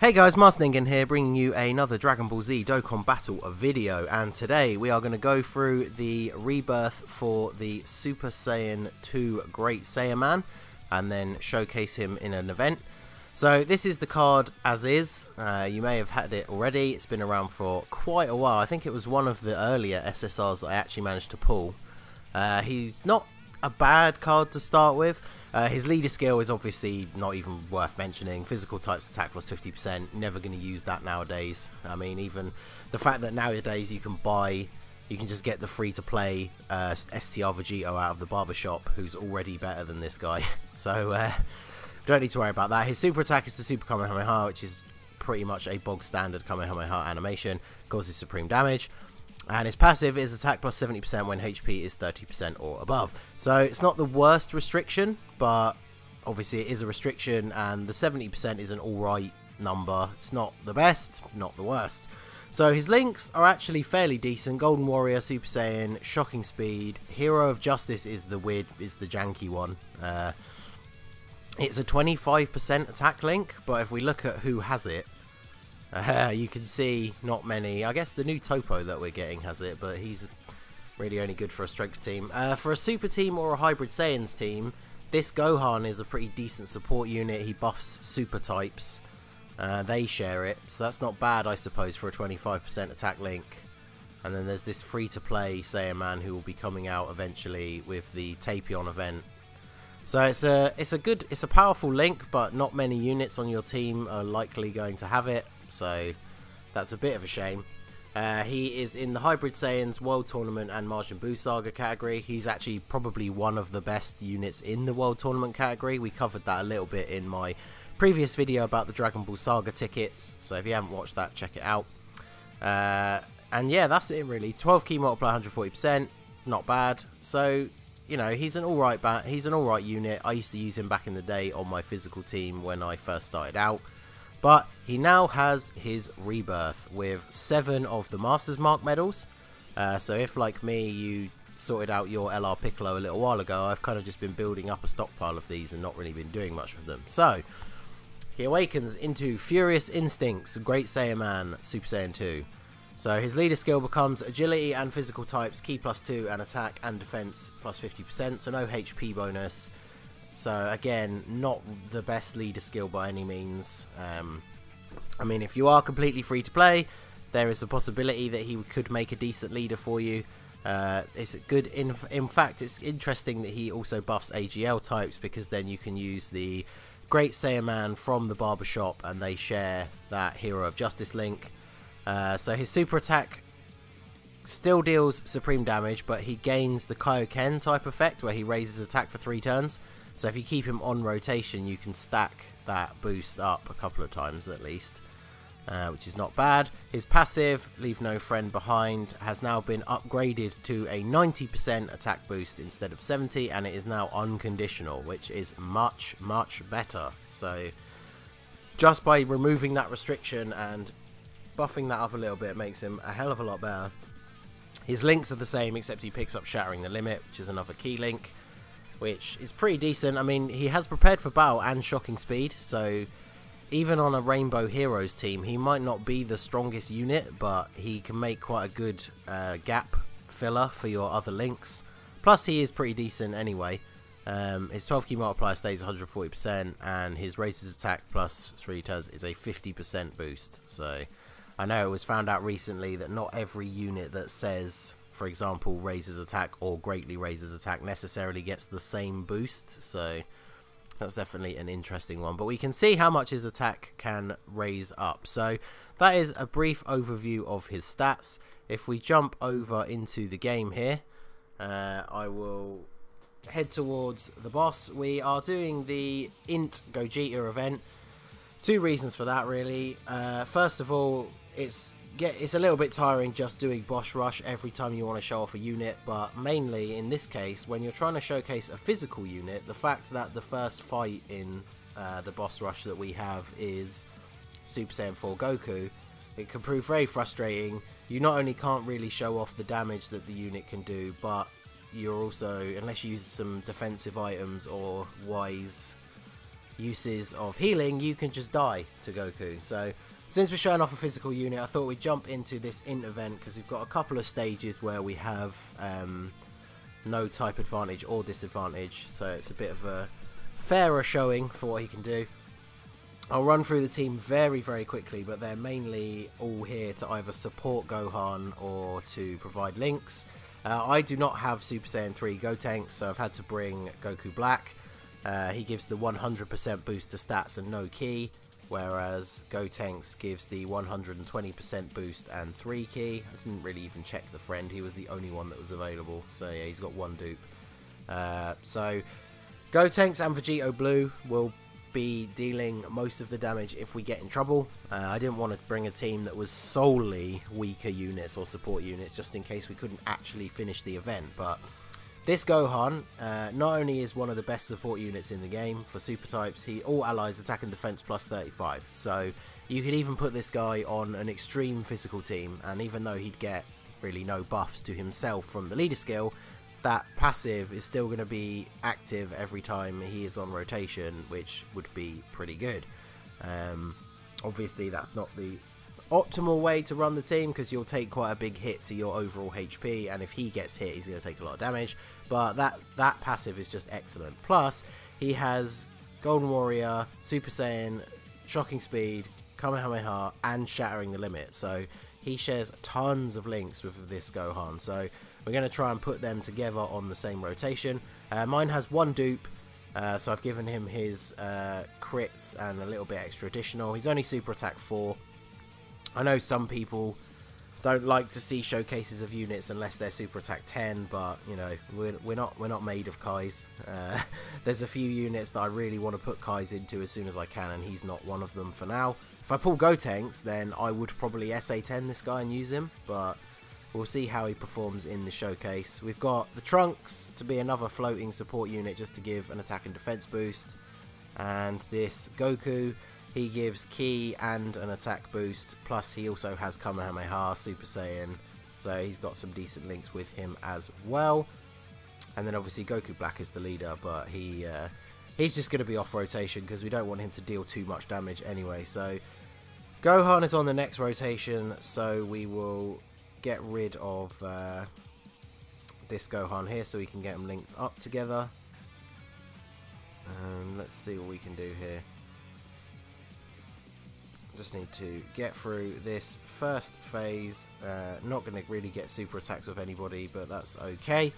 Hey guys, Marsningen here, bringing you another Dragon Ball Z Dokkan Battle video, and today we are going to go through the rebirth for the Super Saiyan 2 Great Saiyaman, and then showcase him in an event. So this is the card as is. You may have had it already. It's been around for quite a while. I think it was one of the earlier SSRs that I actually managed to pull. He's not a bad card to start with. His leader skill is obviously not even worth mentioning. Physical types attack plus 50%, never going to use that nowadays. I mean, even the fact that nowadays you can just get the free-to-play STR Vegito out of the barbershop, who's already better than this guy. So, don't need to worry about that. His super attack is the Super Kamehameha, which is pretty much a bog standard Kamehameha animation, causes supreme damage. And his passive is attack plus 70% when HP is 30% or above. So it's not the worst restriction, but obviously it is a restriction, and the 70% is an alright number. It's not the best, not the worst. So his links are actually fairly decent. Golden Warrior, Super Saiyan, Shocking Speed, Hero of Justice is the janky one. It's a 25% attack link, but if we look at who has it, you can see not many. I guess the new Topo that we're getting has it, but he's really only good for a strength team. For a super team or a hybrid Saiyans team, this Gohan is a pretty decent support unit. He buffs super types. They share it, so that's not bad, I suppose, for a 25% attack link. And then there's this free-to-play Saiyaman who will be coming out eventually with the Tapion event. So it's a powerful link, but not many units on your team are likely going to have it. So that's a bit of a shame. He is in the Hybrid Saiyans World Tournament and Majin Buu Saga category. He's actually probably one of the best units in the World Tournament category. We covered that a little bit in my previous video about the Dragon Ball Saga tickets. So if you haven't watched that, check it out. And yeah, that's it really. 12 key multiplier, 140%, not bad. So you know, he's an alright unit. I used to use him back in the day on my physical team when I first started out. But he now has his rebirth with 7 of the Master's Mark medals. So if, like me, you sorted out your LR Piccolo a little while ago, I've kind of just been building up a stockpile of these and not really been doing much with them. So he awakens into Furious Instincts, Great Saiyaman, Super Saiyan 2. So his leader skill becomes agility and physical types, ki +2, and attack and defense plus 50%, so no HP bonus. So again, not the best leader skill by any means. I mean, if you are completely free to play, there is a possibility that he could make a decent leader for you. It's good. In fact, it's interesting that he also buffs AGL types, because then you can use the Great Saiyaman from the barbershop, and they share that Hero of Justice link. So his super attack still deals supreme damage, but he gains the Kaioken type effect where he raises attack for 3 turns. So if you keep him on rotation, you can stack that boost up a couple of times at least, which is not bad. His passive, Leave No Friend Behind, has now been upgraded to a 90% attack boost instead of 70, and it is now unconditional, which is much, much better. So just by removing that restriction and buffing that up a little bit makes him a hell of a lot better. His links are the same, except he picks up Shattering the Limit, which is another key link, which is pretty decent. I mean, he has Prepared for Battle and Shocking Speed, so even on a Rainbow Heroes team, he might not be the strongest unit, but he can make quite a good gap filler for your other links. Plus, he is pretty decent anyway. His 12 key multiplier stays 140%, and his raises attack plus 3 turns is a 50% boost. So I know it was found out recently that not every unit that says, for example, raises attack or greatly raises attack necessarily gets the same boost. So that's definitely an interesting one. But we can see how much his attack can raise up. So that is a brief overview of his stats. If we jump over into the game here, I will head towards the boss. We are doing the INT Gogeta event. 2 reasons for that, really. First of all, it's a little bit tiring just doing boss rush every time you want to show off a unit, but mainly in this case, when you're trying to showcase a physical unit, the fact that the first fight in the boss rush that we have is Super Saiyan 4 Goku, it can prove very frustrating. You not only can't really show off the damage that the unit can do, but you're also, unless you use some defensive items or wise uses of healing, you can just die to Goku. So since we're showing off a physical unit, I thought we'd jump into this INT event because we've got a couple of stages where we have no type advantage or disadvantage, so it's a bit of a fairer showing for what he can do. I'll run through the team very quickly, but they're mainly all here to either support Gohan or to provide links. I do not have Super Saiyan 3 Gotenks, so I've had to bring Goku Black. He gives the 100% boost to stats and no ki, whereas Gotenks gives the 120% boost and 3 ki. I didn't really even check the friend, he was the only one that was available, so yeah, he's got 1 dupe. So Gotenks and Vegito Blue will be dealing most of the damage if we get in trouble. I didn't want to bring a team that was solely weaker units or support units just in case we couldn't actually finish the event, but this Gohan not only is one of the best support units in the game for super types, all allies attack and defense plus 35, so you could even put this guy on an extreme physical team, and even though he'd get really no buffs to himself from the leader skill, that passive is still going to be active every time he is on rotation, which would be pretty good. Obviously that's not the optimal way to run the team because you'll take quite a big hit to your overall HP, and if he gets hit he's going to take a lot of damage, but that passive is just excellent. Plus he has Golden Warrior, Super Saiyan, Shocking Speed, Kamehameha and Shattering the Limit, so he shares tons of links with this Gohan, so we're going to try and put them together on the same rotation. Mine has 1 dupe, so I've given him his crits and a little bit extra additional. He's only super attack 4. I know some people don't like to see showcases of units unless they're super attack 10, but you know, we're not made of Kais. There's a few units that I really want to put Kais into as soon as I can, and he's not one of them for now. If I pull Gotenks, then I would probably SA10 this guy and use him, but we'll see how he performs in the showcase. We've got the Trunks to be another floating support unit just to give an attack and defense boost, and this Goku, he gives ki and an attack boost, plus he also has Kamehameha, Super Saiyan, so he's got some decent links with him as well. And then obviously Goku Black is the leader, but he's just going to be off rotation because we don't want him to deal too much damage anyway. So Gohan is on the next rotation, so we will get rid of this Gohan here so we can get them linked up together. Let's see what we can do here. Just need to get through this first phase. Not going to really get super attacks with anybody, but that's okay.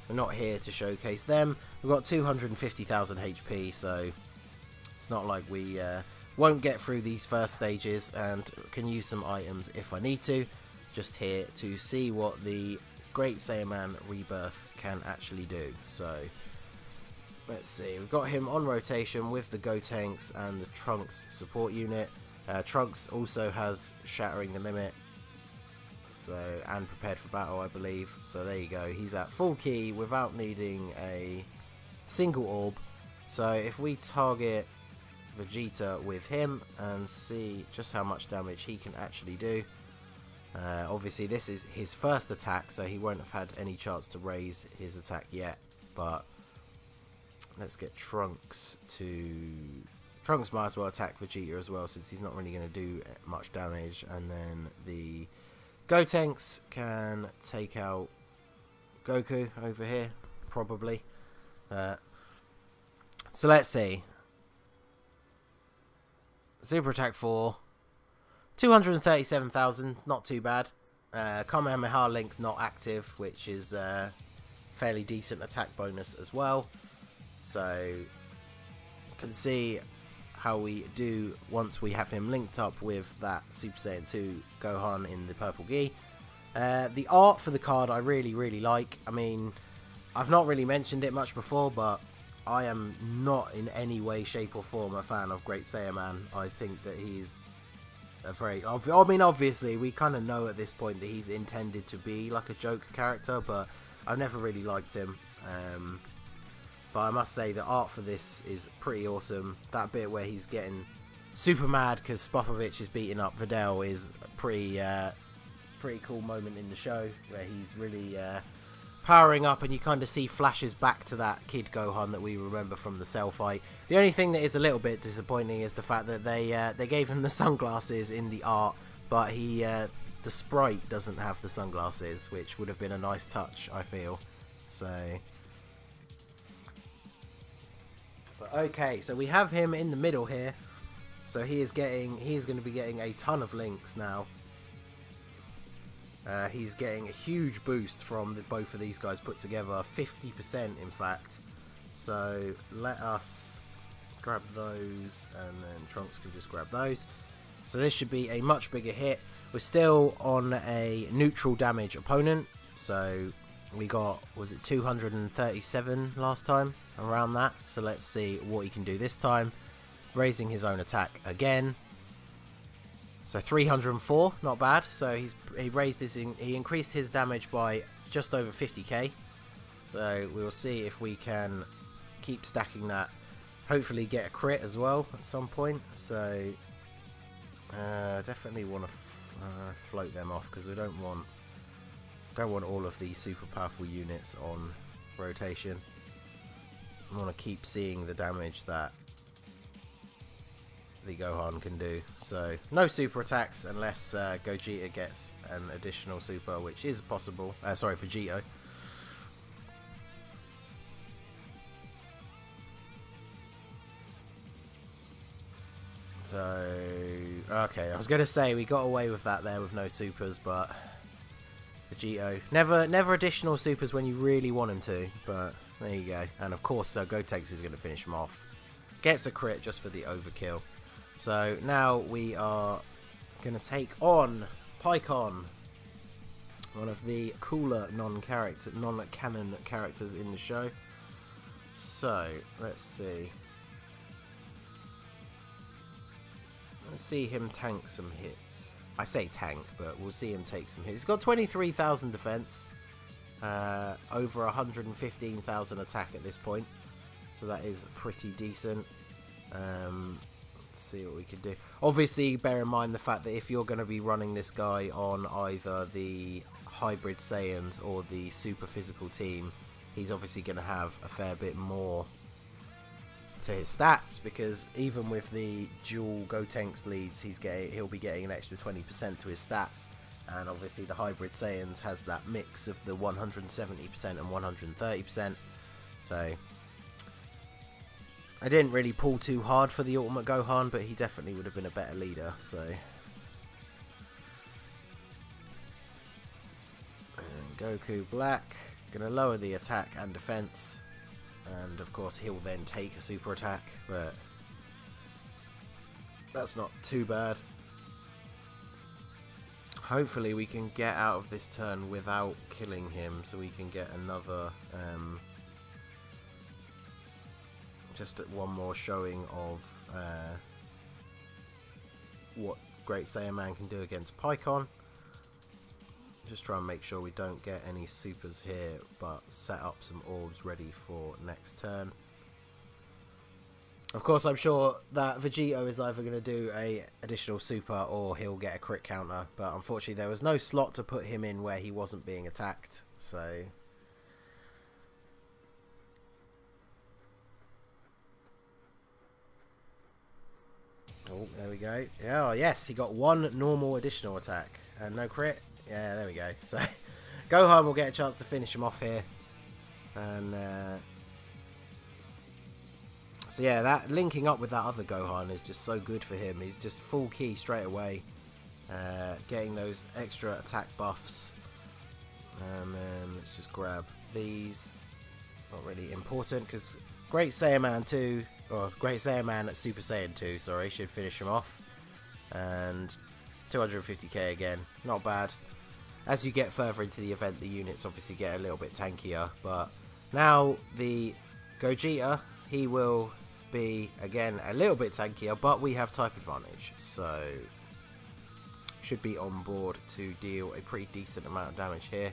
We're not here to showcase them. We've got 250,000 HP, so it's not like we won't get through these first stages, and can use some items if I need to. Just here to see what the Great Saiyaman Rebirth can actually do. So let's see, we've got him on rotation with the Gotenks and the Trunks support unit. Trunks also has Shattering the Limit, so, and Prepared for Battle, I believe. So there you go, he's at full ki without needing a single orb. So if we target Vegeta with him and see just how much damage he can actually do. Obviously this is his first attack, so he won't have had any chance to raise his attack yet, but let's get Trunks to... Trunks might as well attack Vegeta as well, since he's not really going to do much damage, and then the Gotenks can take out Goku over here, probably. So let's see. Super attack 4. 237,000, not too bad. Kamehameha link not active, which is fairly decent attack bonus as well. So you can see how we do once we have him linked up with that Super Saiyan 2 Gohan in the purple gi. The art for the card I really like. I mean, I've not really mentioned it much before, but I am not in any way, shape or form a fan of Great Saiyaman. I think that he's a very... I mean, obviously, we kind of know at this point that he's intended to be like a joke character, but I've never really liked him. But I must say the art for this is pretty awesome. That bit where he's getting super mad because Spopovich is beating up Videl is a pretty cool moment in the show, where he's really powering up, and you kind of see flashes back to that Kid Gohan that we remember from the Cell fight. The only thing that is a little bit disappointing is the fact that they gave him the sunglasses in the art, but the sprite doesn't have the sunglasses, which would have been a nice touch, I feel. So, but okay, so we have him in the middle here. So he is going to be getting a ton of links now. He's getting a huge boost from both of these guys put together, 50% in fact. So let us grab those, and then Trunks can just grab those. So this should be a much bigger hit. We're still on a neutral damage opponent, so we got, was it 237 last time? Around that. So let's see what he can do this time. Raising his own attack again. So 304, not bad. So he increased his damage by just over 50k. So we'll see if we can keep stacking that. Hopefully get a crit as well at some point. So definitely want to float them off, because we don't want all of these super powerful units on rotation. I want to keep seeing the damage that the Gohan can do. So no super attacks unless Gogeta gets an additional super, which is possible. Sorry, Vegito. So okay, I was gonna say we got away with that there with no supers, but Vegito never additional supers when you really want him to. But there you go. And of course, Gotenks is gonna finish him off. Gets a crit just for the overkill. So now we are going to take on PHY, one of the cooler non-canon characters in the show. So let's see. Let's see him tank some hits. I say tank, but we'll see him take some hits. He's got 23,000 defense, over 115,000 attack at this point. So that is pretty decent. See what we can do. Obviously, bear in mind the fact that if you're going to be running this guy on either the Hybrid Saiyans or the Super Physical team, he's obviously going to have a fair bit more to his stats, because even with the dual Gotenks leads, he'll be getting an extra 20% to his stats, and obviously the Hybrid Saiyans has that mix of the 170% and 130%. So I didn't really pull too hard for the Ultimate Gohan, but he definitely would have been a better leader. So, and Goku Black, gonna lower the attack and defense, and of course he'll then take a super attack, but that's not too bad. Hopefully we can get out of this turn without killing him, so we can get another just one more showing of what Great Saiyaman can do against PHY. Just try and make sure we don't get any supers here, but set up some orbs ready for next turn. Of course, I'm sure that Vegito is either going to do a additional super or he'll get a crit counter, but unfortunately there was no slot to put him in where he wasn't being attacked, so oh, there we go. Yeah, oh, yes, he got one normal additional attack and no crit. Yeah, there we go. So Gohan will get a chance to finish him off here. And so yeah, that linking up with that other Gohan is just so good for him. He's just full key straight away, getting those extra attack buffs. And then let's just grab these. Not really important, because Great Saiyaman 2, or Great Saiyaman at Super Saiyan 2, sorry, should finish him off. And 250k again, not bad. As you get further into the event, the units obviously get a little bit tankier, but now the Gogeta, he will be again a little bit tankier, but we have type advantage, so should be on board to deal a pretty decent amount of damage here.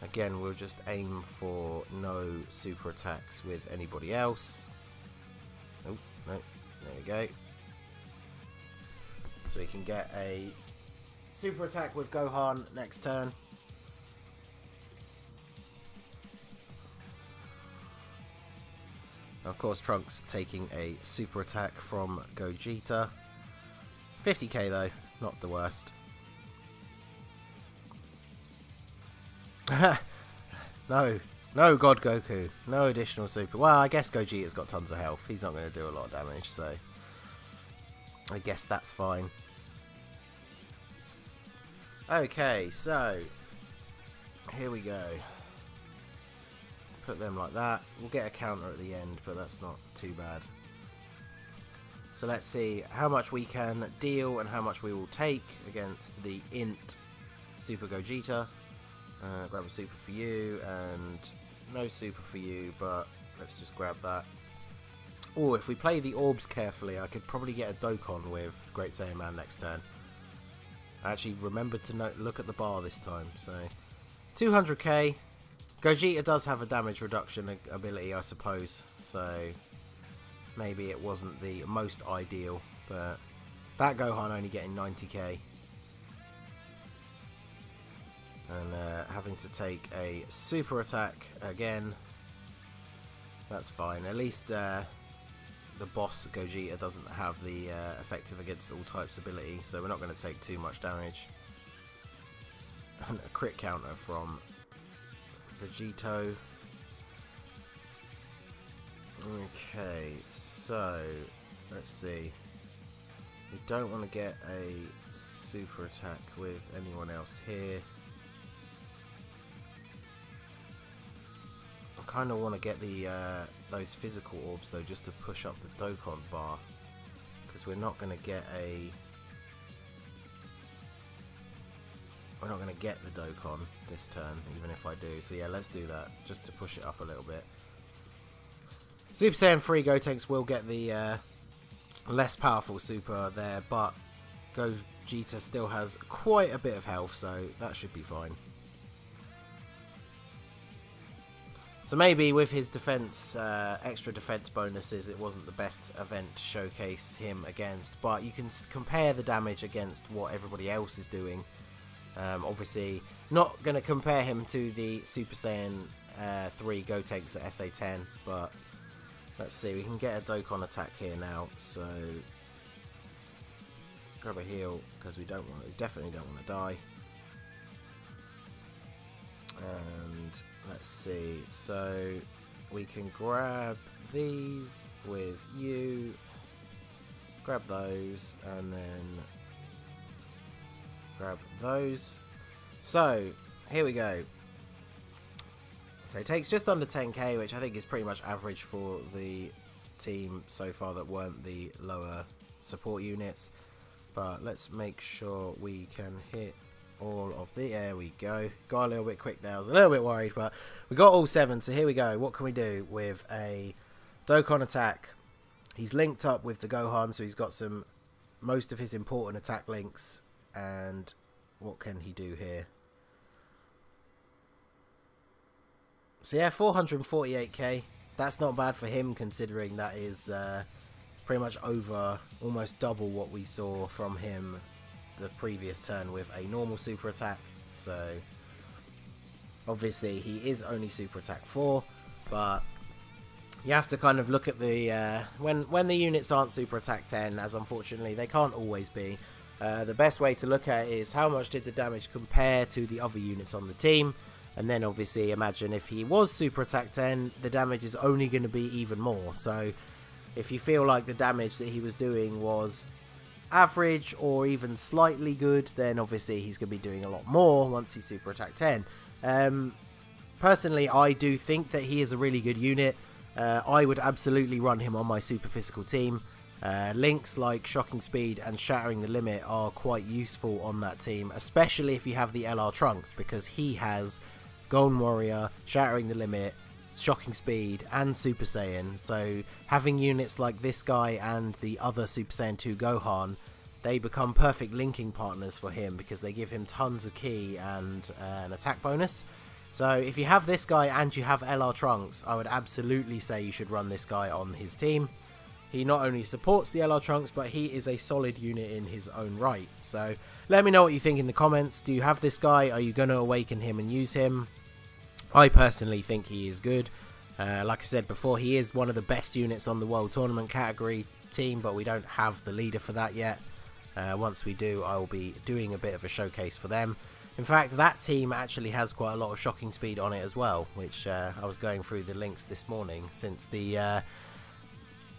Again, we'll just aim for no super attacks with anybody else. Oh, no, there we go. So we can get a super attack with Gohan next turn. Of course, Trunks taking a super attack from Gogeta. 50k though, not the worst. No, no God Goku, no additional super. Well, I guess Gogeta's got tons of health. He's not going to do a lot of damage, so I guess that's fine. Okay, so here we go. Put them like that. We'll get a counter at the end, but that's not too bad. So let's see how much we can deal and how much we will take against the INT Super Gogeta. Grab a super for you and no super for you, but let's just grab that. Oh, if we play the orbs carefully, I could probably get a Dokkan with Great Saiyaman next turn. I actually remembered to look at the bar this time. So 200k. Gogeta does have a damage reduction ability, I suppose, so maybe it wasn't the most ideal, but that Gohan only getting 90k. And having to take a super attack again. That's fine. At least the boss Gogeta doesn't have the effective against all types ability, so we're not going to take too much damage. And a crit counter from Vegito. Okay, so let's see. We don't want to get a super attack with anyone else here. I kind of want to get the those physical orbs though, just to push up the Dokkan bar, because we're not going to get the Dokkan this turn, even if I do. So yeah, let's do that just to push it up a little bit. Super Saiyan 3 Gotenks will get the less powerful super there, but Gogeta still has quite a bit of health, so that should be fine. So maybe with his defense, extra defense bonuses, it wasn't the best event to showcase him against, but you can compare the damage against what everybody else is doing. Obviously, not going to compare him to the Super Saiyan 3 Gotenks at SA10, but let's see, we can get a Dokkan attack here now, so grab a heal, because we definitely don't want to die. And let's see, so we can grab these with you, grab those, and then grab those. So here we go. So it takes just under 10k, which I think is pretty much average for the team so far that weren't the lower support units. But let's make sure we can hit all of the... There we go. Got a little bit quick there. I was a little bit worried, but we got all 7. So here we go. What can we do with a Dokkan attack? He's linked up with the Gohan, so he's got most of his important attack links. And what can he do here? So yeah, 448k. That's not bad for him, considering that is pretty much over, almost double what we saw from him the previous turn with a normal super attack. So obviously he is only super attack 4, but you have to kind of look at the when the units aren't super attack 10, as unfortunately they can't always be. The best way to look at it is how much did the damage compare to the other units on the team, and then obviously imagine if he was super attack 10, the damage is only going to be even more. So if you feel like the damage that he was doing was average or even slightly good, then obviously he's going to be doing a lot more once he's super attack 10. Personally, I do think that he is a really good unit. I would absolutely run him on my super physical team. Links like Shocking Speed and Shattering the Limit are quite useful on that team, especially if you have the LR Trunks, because he has Golden Warrior, Shattering the Limit, Shocking Speed and Super Saiyan. So having units like this guy and the other Super Saiyan 2 Gohan, they become perfect linking partners for him, because they give him tons of ki and an attack bonus. So if you have this guy and you have LR Trunks, I would absolutely say you should run this guy on his team. He not only supports the LR Trunks, but he is a solid unit in his own right. So let me know what you think in the comments. Do you have this guy? Are you going to awaken him and use him? I personally think he is good. Like I said before, he is one of the best units on the World Tournament category team, but we don't have the leader for that yet. Once we do, I will be doing a bit of a showcase for them. In fact, that team actually has quite a lot of shocking speed on it as well, which I was going through the links this morning, since the...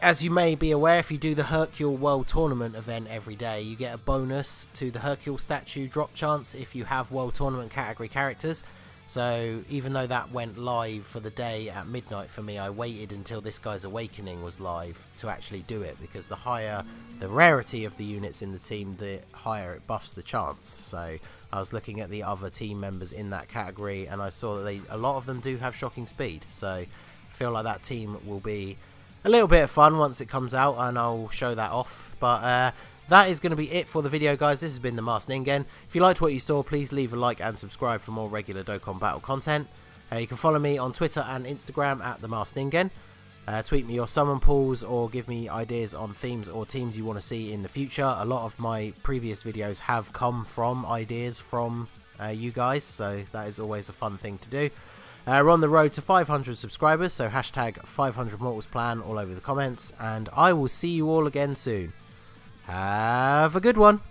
as you may be aware, if you do the Hercule World Tournament event every day, you get a bonus to the Hercule statue drop chance if you have World Tournament category characters. So even though that went live for the day at midnight for me, I waited until this guy's Awakening was live to actually do it, because the higher the rarity of the units in the team, the higher it buffs the chance. So I was looking at the other team members in that category, and I saw that a lot of them do have shocking speed. So I feel like that team will be a little bit of fun once it comes out, and I'll show that off. But that is going to be it for the video, guys. This has been the Masked Ningen. If you liked what you saw, please leave a like and subscribe for more regular Dokkan Battle content. You can follow me on Twitter and Instagram at the Masked Ningen. Tweet me your summon pools, or give me ideas on themes or teams you want to see in the future. A lot of my previous videos have come from ideas from you guys, so that is always a fun thing to do. We're on the road to 500 subscribers, so hashtag 500 Mortals Plan all over the comments, and I will see you all again soon. Have a good one.